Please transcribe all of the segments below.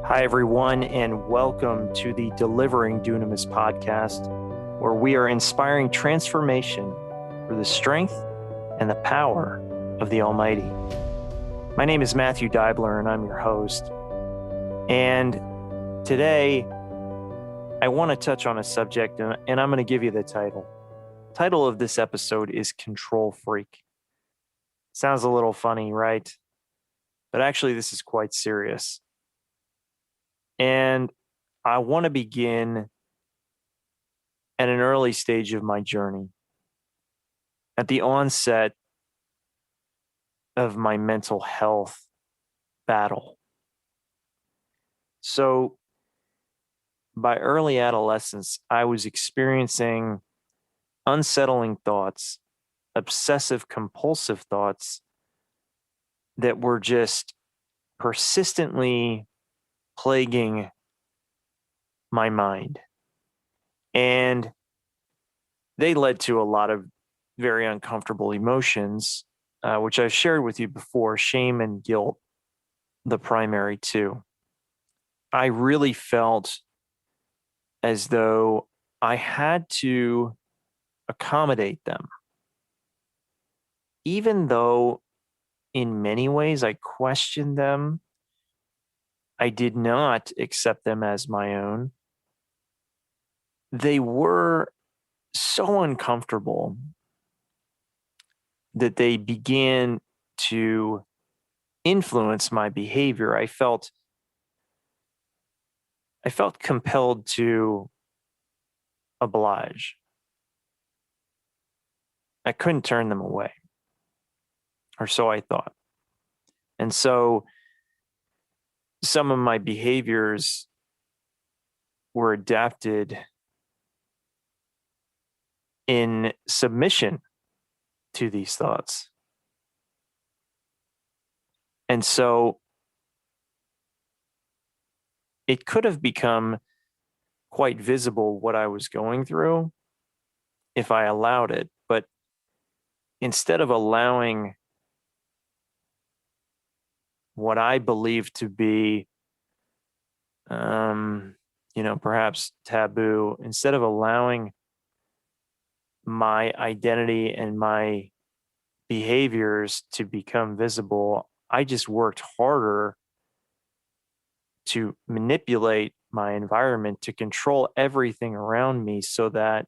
Hi, everyone, and welcome to the Delivering Dunamis podcast, where we are inspiring transformation through the strength and the power of the Almighty. My name is Matthew Deibler, and I'm your host. And today, I want to touch on a subject, and I'm going to give you the title. The title of this episode is Control Freak. Sounds a little funny, right? But actually, this is quite serious. And I want to begin at an early stage of my journey, at the onset of my mental health battle. So, by early adolescence, I was experiencing unsettling thoughts, obsessive-compulsive thoughts that were just persistently plaguing my mind. And they led to a lot of very uncomfortable emotions, which I've shared with you before, shame and guilt, the primary two. I really felt as though I had to accommodate them, even though in many ways I questioned them. I did not accept them as my own. They were so uncomfortable that they began to influence my behavior. I felt compelled to oblige. I couldn't turn them away, or so I thought. And so some of my behaviors were adapted in submission to these thoughts. And so it could have become quite visible what I was going through if I allowed it. But instead of allowing what I believe to be, perhaps taboo, instead of allowing my identity and my behaviors to become visible, I just worked harder to manipulate my environment, to control everything around me so that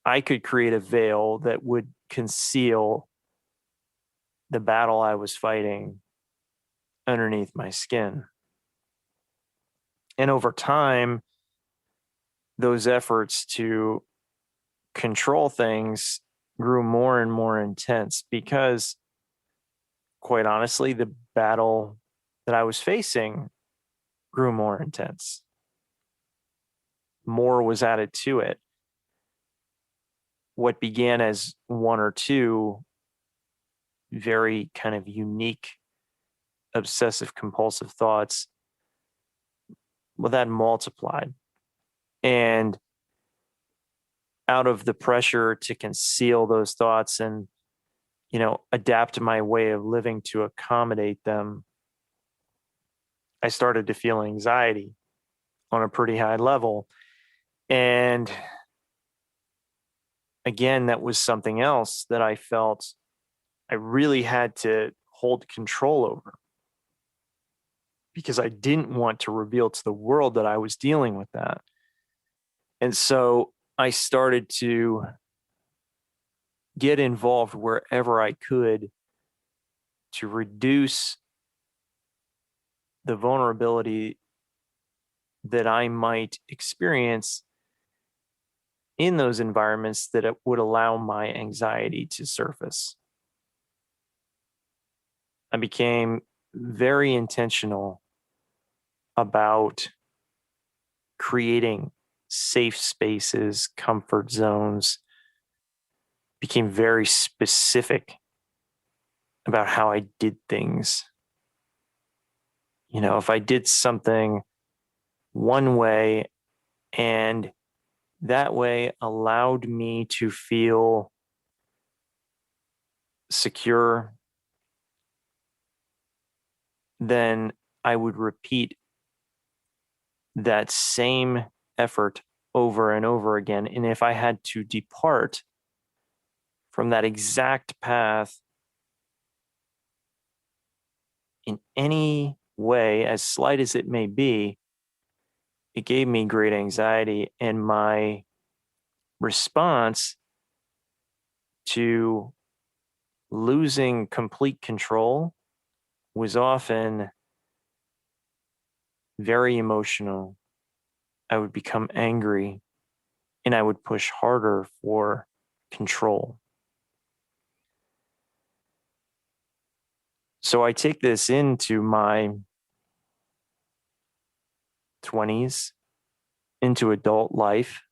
I could create a veil that would conceal the battle I was fighting underneath my skin. And over time, those efforts to control things grew more and more intense because, quite honestly, the battle that I was facing grew more intense. More was added to it. What began as one or two very kind of unique obsessive compulsive thoughts, well, that multiplied. And out of the pressure to conceal those thoughts and, adapt my way of living to accommodate them, I started to feel anxiety on a pretty high level. And again, that was something else that I felt I really had to hold control over because I didn't want to reveal to the world that I was dealing with that. And so I started to get involved wherever I could to reduce the vulnerability that I might experience in those environments that it would allow my anxiety to surface. I became very intentional about creating safe spaces, comfort zones, became very specific about how I did things. If I did something one way and that way allowed me to feel secure, then I would repeat that same effort over and over again. And if I had to depart from that exact path in any way, as slight as it may be, it gave me great anxiety. And my response to losing complete control was often very emotional. I would become angry and I would push harder for control. So I take this into my 20s, into adult life.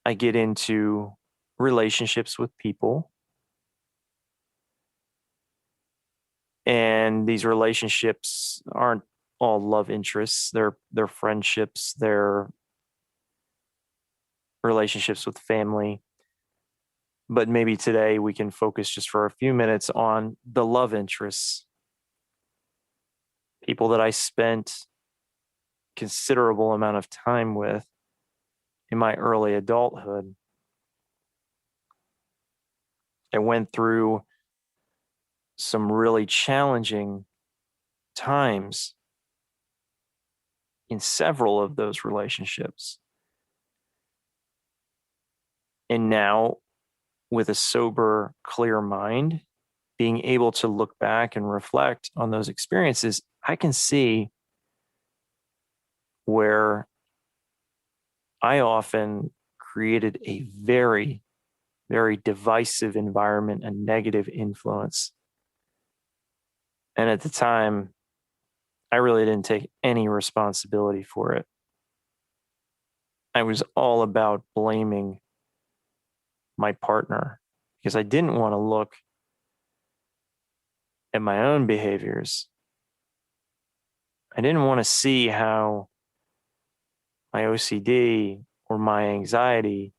I get into relationships with people. And these relationships aren't all love interests. They're friendships, they're relationships with family. But maybe today we can focus just for a few minutes on the love interests, people that I spent considerable amount of time with in my early adulthood. I went through some really challenging times in several of those relationships. And now, with a sober, clear mind, being able to look back and reflect on those experiences, I can see where I often created a very, very divisive environment, a negative influence. And at the time, I really didn't take any responsibility for it. I was all about blaming my partner because I didn't want to look at my own behaviors. I didn't want to see how my OCD or my anxiety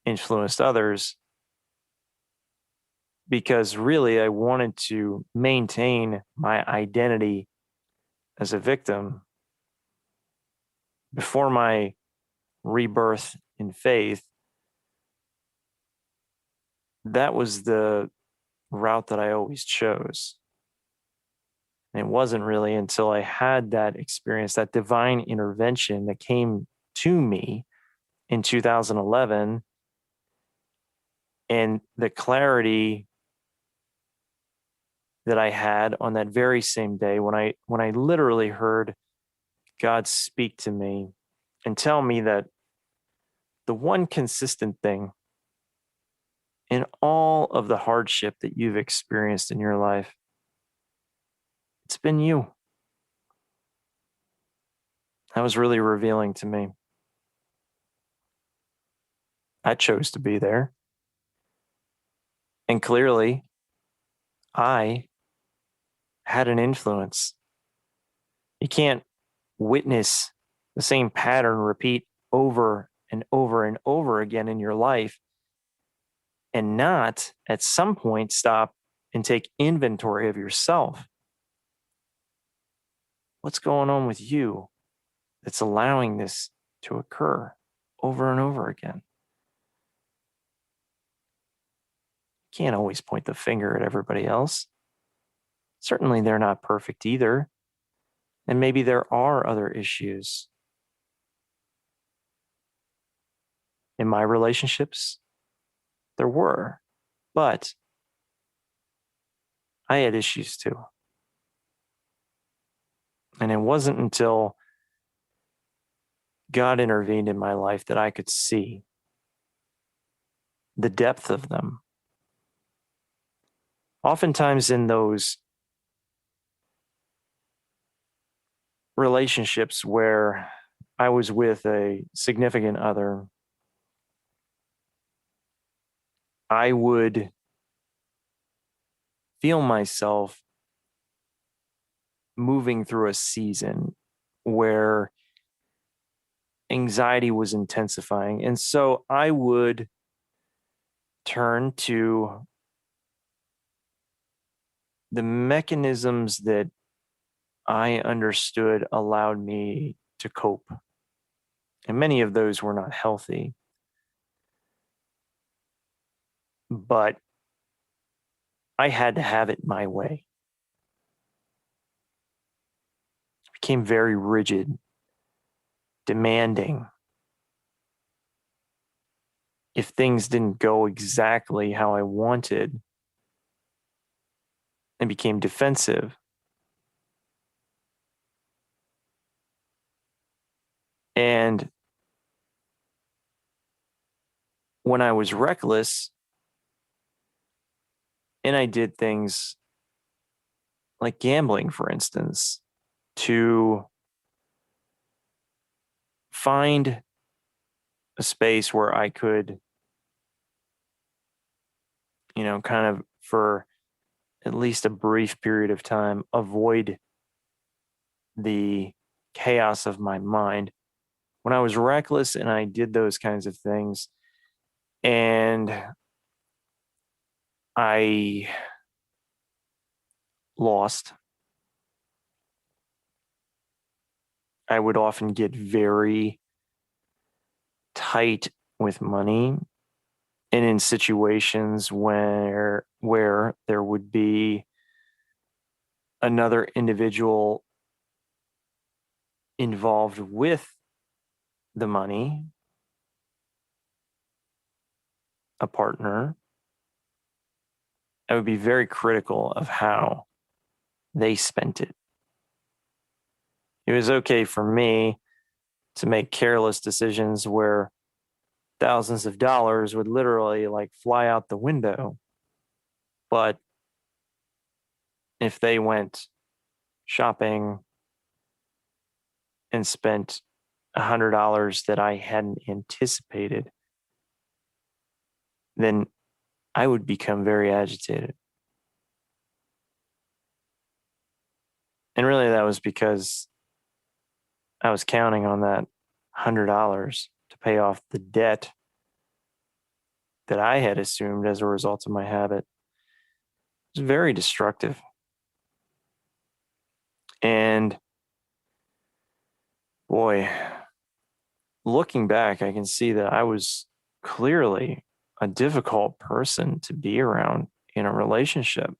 influenced others, because really I wanted to maintain my identity as a victim. Before my rebirth in faith, that was the route that I always chose. And it wasn't really until I had that experience, that divine intervention that came to me in 2011, and the clarity that I had on that very same day when I literally heard God speak to me and tell me that the one consistent thing in all of the hardship that you've experienced in your life, it's been you. That was really revealing to me. I chose to be there. And clearly, I had an influence. You can't witness the same pattern repeat over and over and over again in your life and not at some point stop and take inventory of yourself. What's going on with you that's allowing this to occur over and over again? You can't always point the finger at everybody else. Certainly, they're not perfect either. And maybe there are other issues. In my relationships, there were, but I had issues too. And it wasn't until God intervened in my life that I could see the depth of them. Oftentimes, in those relationships where I was with a significant other, I would feel myself moving through a season where anxiety was intensifying. And so I would turn to the mechanisms that I understood allowed me to cope. And many of those were not healthy. But I had to have it my way. I became very rigid, demanding. If things didn't go exactly how I wanted, I became defensive. And when I was reckless, and I did things like gambling, for instance, to find a space where I could, kind of for at least a brief period of time, avoid the chaos of my mind. When I was reckless and I did those kinds of things, and I lost, I would often get very tight with money, and in situations where there would be another individual involved with the money, a partner, I would be very critical of how they spent it. It was okay for me to make careless decisions where thousands of dollars would literally like fly out the window. But if they went shopping and spent $100 that I hadn't anticipated, then I would become very agitated. And really, that was because I was counting on that $100 to pay off the debt that I had assumed as a result of my habit. It was very destructive. And boy, looking back, I can see that I was clearly a difficult person to be around in a relationship.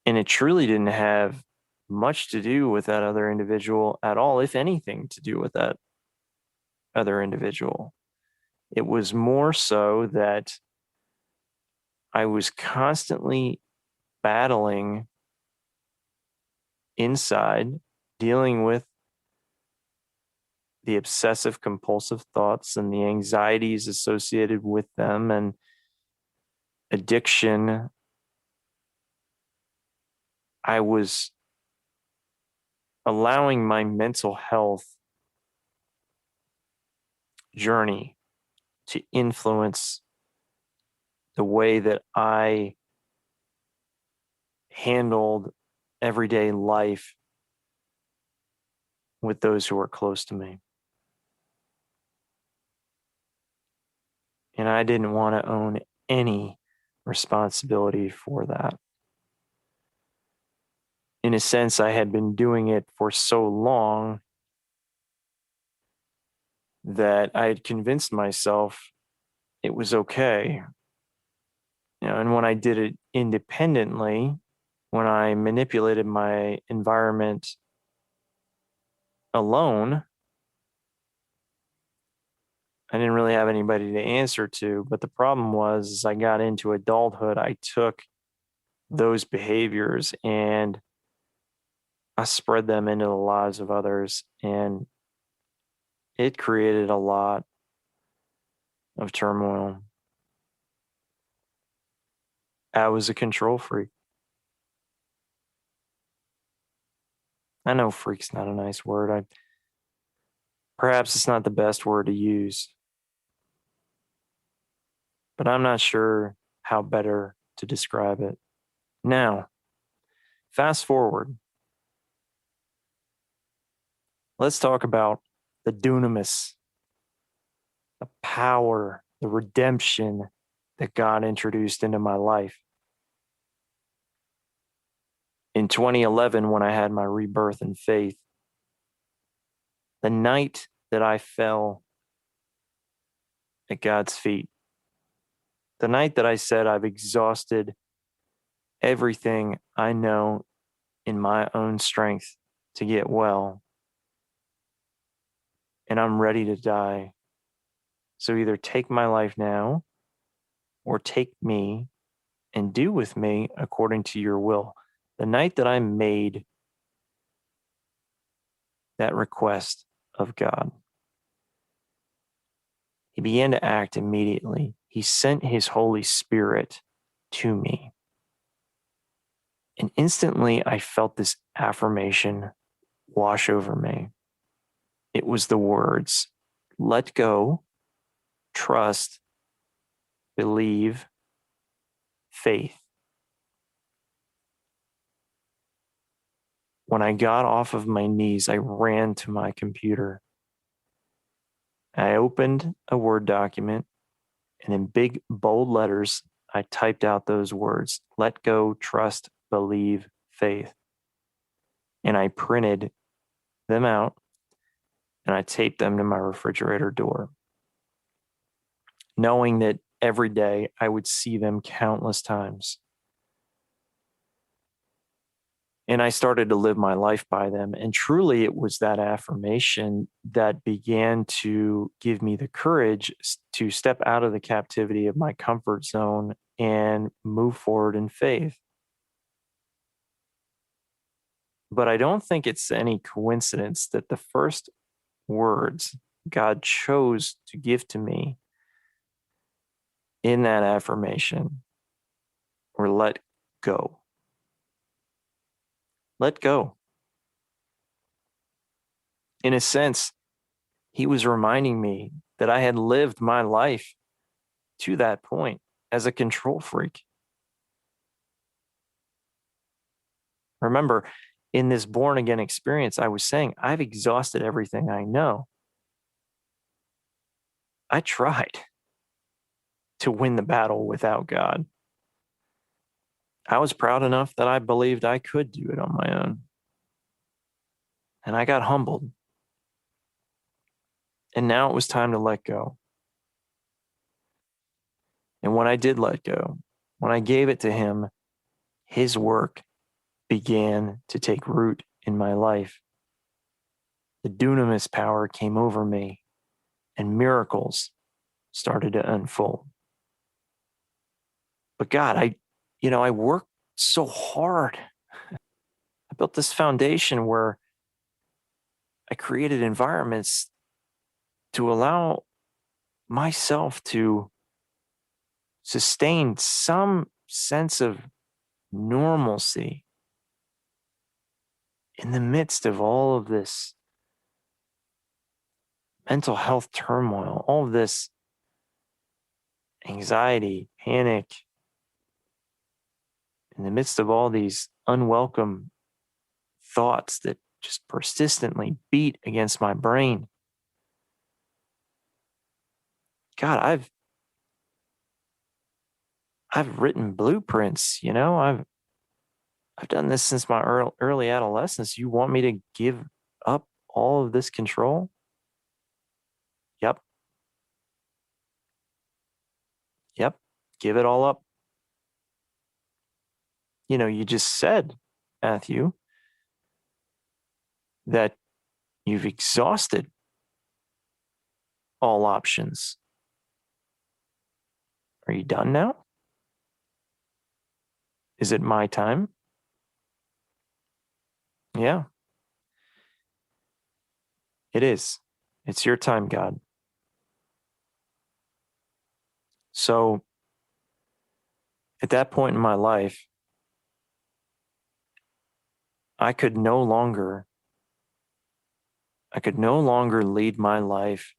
And it truly didn't have much to do with that other individual at all, if anything to do with that other individual. It was more so that I was constantly battling inside, dealing with the obsessive compulsive thoughts and the anxieties associated with them and addiction. I was allowing my mental health journey to influence the way that I handled everyday life with those who are close to me. And I didn't want to own any responsibility for that. In a sense, I had been doing it for so long that I had convinced myself it was okay. And when I did it independently, when I manipulated my environment alone, I didn't really have anybody to answer to. But the problem was, as I got into adulthood, I took those behaviors and I spread them into the lives of others. And it created a lot of turmoil. I was a control freak. I know freak's not a nice word. Perhaps it's not the best word to use, but I'm not sure how better to describe it. Now, fast forward. Let's talk about the dunamis, the power, the redemption that God introduced into my life. In 2011, when I had my rebirth in faith, the night that I fell at God's feet, the night that I said I've exhausted everything I know in my own strength to get well, and I'm ready to die. So either take my life now or take me and do with me according to your will. The night that I made that request of God, he began to act immediately. He sent his Holy Spirit to me. And instantly I felt this affirmation wash over me. It was the words, let go, trust, believe, faith. When I got off of my knees, I ran to my computer. I opened a Word document, and in big, bold letters, I typed out those words, let go, trust, believe, faith. And I printed them out, and I taped them to my refrigerator door, knowing that every day I would see them countless times. And I started to live my life by them. And truly, it was that affirmation that began to give me the courage to step out of the captivity of my comfort zone and move forward in faith. But I don't think it's any coincidence that the first words God chose to give to me in that affirmation were let go. Let go. In a sense, he was reminding me that I had lived my life to that point as a control freak. Remember, in this born again experience, I was saying, I've exhausted everything I know. I tried to win the battle without God. I was proud enough that I believed I could do it on my own. And I got humbled. And now it was time to let go. And when I did let go, when I gave it to him, his work began to take root in my life. The dunamis power came over me, and miracles started to unfold. But God, I worked so hard. I built this foundation where I created environments to allow myself to sustain some sense of normalcy in the midst of all of this mental health turmoil, all of this anxiety, panic, in the midst of all these unwelcome thoughts that just persistently beat against my brain. God, I've written blueprints, I've done this since my early adolescence. You want me to give up all of this control? Yep. Yep. Give it all up. You just said, Matthew, that you've exhausted all options. Are you done now? Is it my time? Yeah, it is. It's your time, God. So at that point in my life, I could no longer lead my life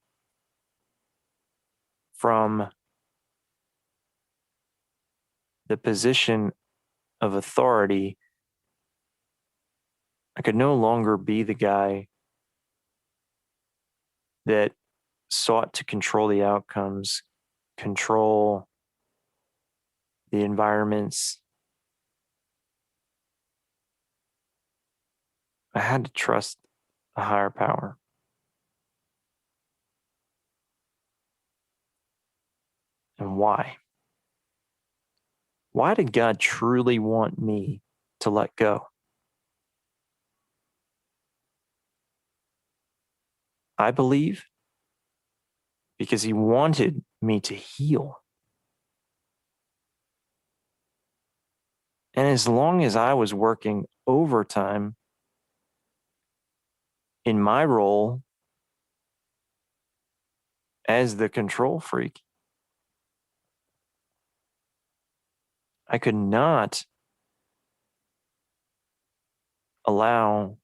from the position of authority. I could no longer be the guy that sought to control the outcomes, control the environments, I had to trust a higher power. And why? Why did God truly want me to let go? I believe because he wanted me to heal. And as long as I was working overtime in my role as the control freak, I could not allow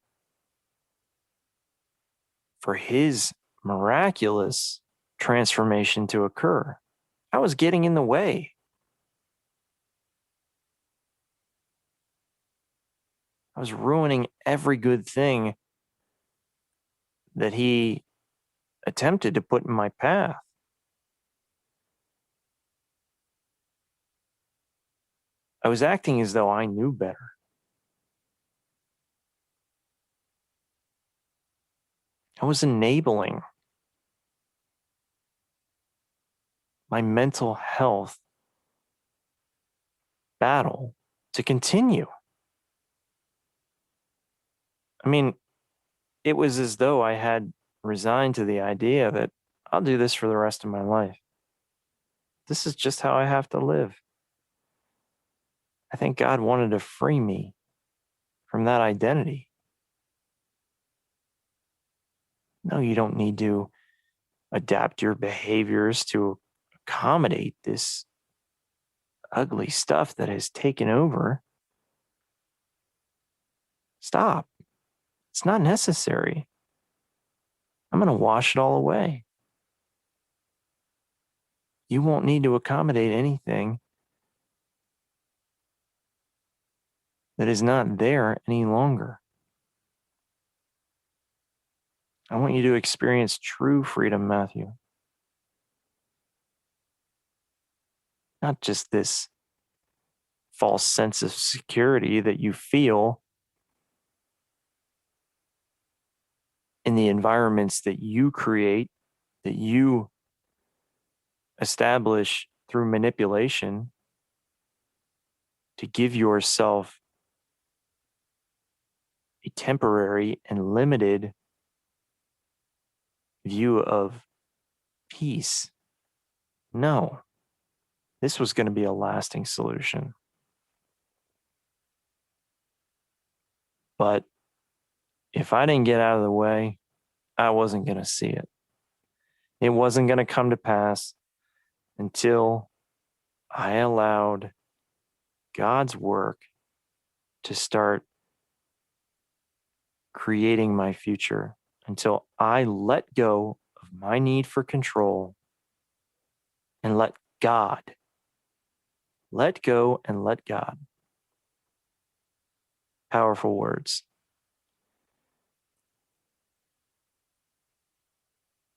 for his miraculous transformation to occur. I was getting in the way. I was ruining every good thing that he attempted to put in my path. I was acting as though I knew better. I was enabling my mental health battle to continue. I mean, it was as though I had resigned to the idea that I'll do this for the rest of my life. This is just how I have to live. I think God wanted to free me from that identity. No, you don't need to adapt your behaviors to accommodate this ugly stuff that has taken over. Stop. It's not necessary. I'm going to wash it all away. You won't need to accommodate anything that is not there any longer. I want you to experience true freedom, Matthew. Not just this false sense of security that you feel in the environments that you create, that you establish through manipulation to give yourself a temporary and limited view of peace. No, this was going to be a lasting solution. But if I didn't get out of the way, I wasn't going to see it. It wasn't going to come to pass until I allowed God's work to start creating my future, until I let go of my need for control and let God, let go and let God. Powerful words.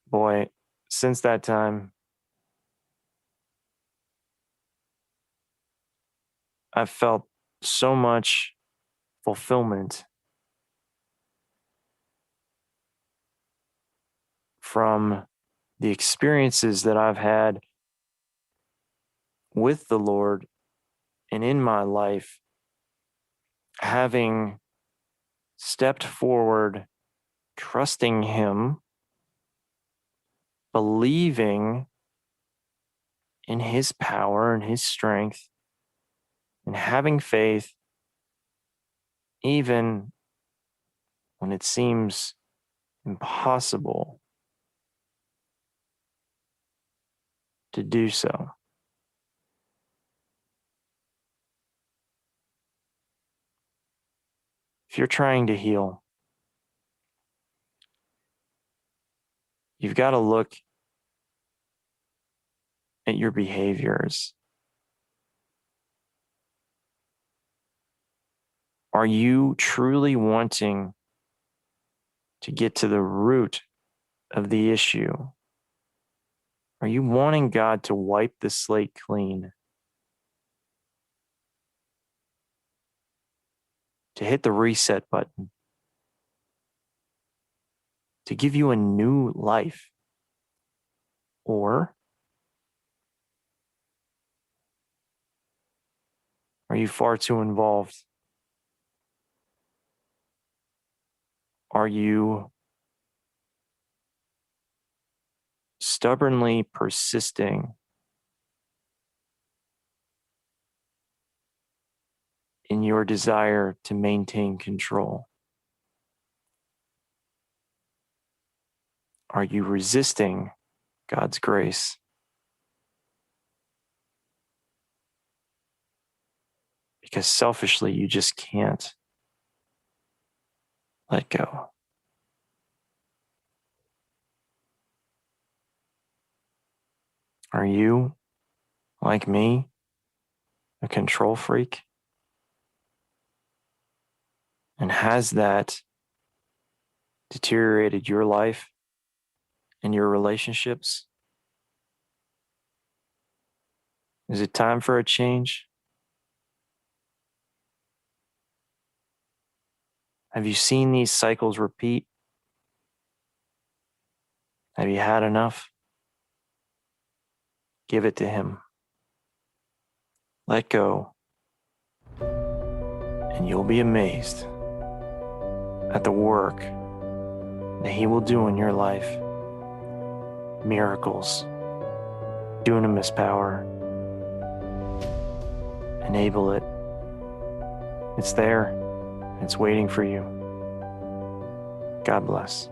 Boy, since that time, I've felt so much fulfillment from the experiences that I've had with the Lord and in my life, having stepped forward, trusting Him, believing in His power and His strength, and having faith, even when it seems impossible to do so. If you're trying to heal, you've got to look at your behaviors. Are you truly wanting to get to the root of the issue? Are you wanting God to wipe the slate clean? To hit the reset button to give you a new life? Or are you far too involved? Are you stubbornly persisting in your desire to maintain control? Are you resisting God's grace? Because selfishly, you just can't let go. Are you, like me, a control freak? And has that deteriorated your life and your relationships? Is it time for a change? Have you seen these cycles repeat? Have you had enough? Give it to Him. Let go, and you'll be amazed at the work that He will do in your life. Miracles, dunamis power. Enable it. It's there. It's waiting for you. God bless.